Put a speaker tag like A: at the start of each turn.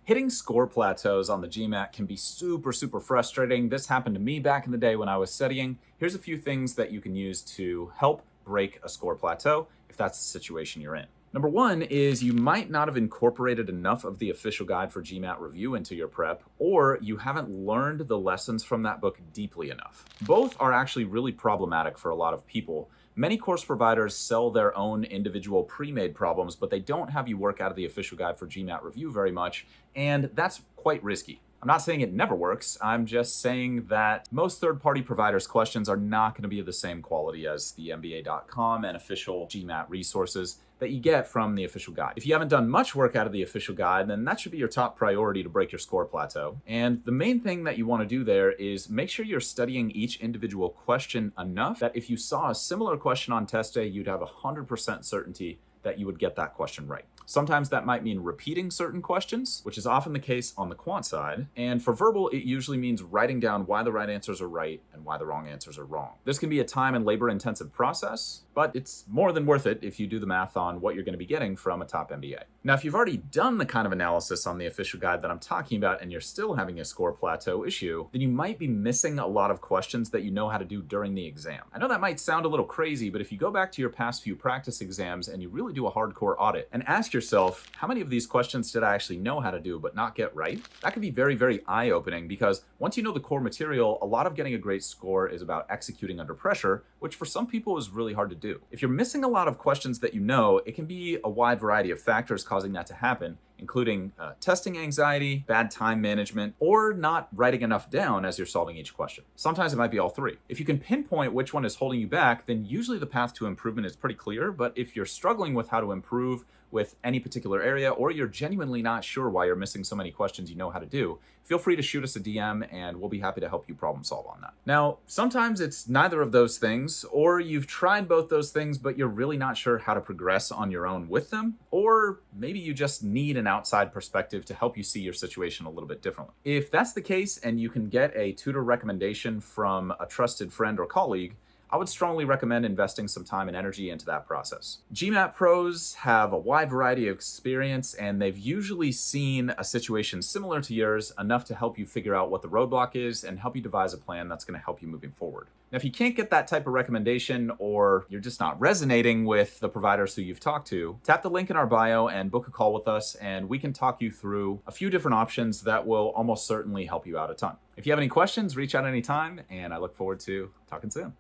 A: Hitting score plateaus on the GMAT can be super frustrating. This happened to me back in the day when I was studying. Here's a few things that you can use to help break a score plateau if that's the situation you're in. Number one is you might not have incorporated enough of the official guide for GMAT review into your prep, or you haven't learned the lessons from that book deeply enough. Both are actually really problematic for a lot of people. Many course providers sell their own individual pre-made problems, but they don't have you work out of the official guide for GMAT review very much, and that's quite risky. I'm not saying it never works. I'm just saying that most third-party providers' questions are not going to be of the same quality as the MBA.com and official GMAT resources that you get from the official guide. If you haven't done much work out of the official guide, then that should be your top priority to break your score plateau. And the main thing that you want to do there is make sure you're studying each individual question enough that if you saw a similar question on test day, you'd have 100% certainty that you would get that question right. Sometimes that might mean repeating certain questions, which is often the case on the quant side. And for verbal, it usually means writing down why the right answers are right and why the wrong answers are wrong. This can be a time and labor-intensive process, but it's more than worth it if you do the math on what you're going to be getting from a top MBA. Now, if you've already done the kind of analysis on the official guide that I'm talking about and you're still having a score plateau issue, then you might be missing a lot of questions that you know how to do during the exam. I know that might sound a little crazy, but if you go back to your past few practice exams and you really do a hardcore audit and ask yourself, how many of these questions did I actually know how to do but not get right? That can be very eye-opening, because once you know the core material, a lot of getting a great score is about executing under pressure, which for some people is really hard to do. If you're missing a lot of questions that you know, it can be a wide variety of factors causing that to happen, including testing anxiety, bad time management, or not writing enough down as you're solving each question. Sometimes it might be all three. If you can pinpoint which one is holding you back, then usually the path to improvement is pretty clear. But if you're struggling with how to improve with any particular area, or you're genuinely not sure why you're missing so many questions you know how to do, feel free to shoot us a DM and we'll be happy to help you problem solve on that. Now, sometimes it's neither of those things, or you've tried both those things, but you're really not sure how to progress on your own with them, or maybe you just need an outside perspective to help you see your situation a little bit differently. If that's the case and you can get a tutor recommendation from a trusted friend or colleague, I would strongly recommend investing some time and energy into that process. GMAT pros have a wide variety of experience, and they've usually seen a situation similar to yours enough to help you figure out what the roadblock is and help you devise a plan that's going to help you moving forward. Now, if you can't get that type of recommendation, or you're just not resonating with the providers who you've talked to, tap the link in our bio and book a call with us, and we can talk you through a few different options that will almost certainly help you out a ton. If you have any questions, reach out anytime, and I look forward to talking soon.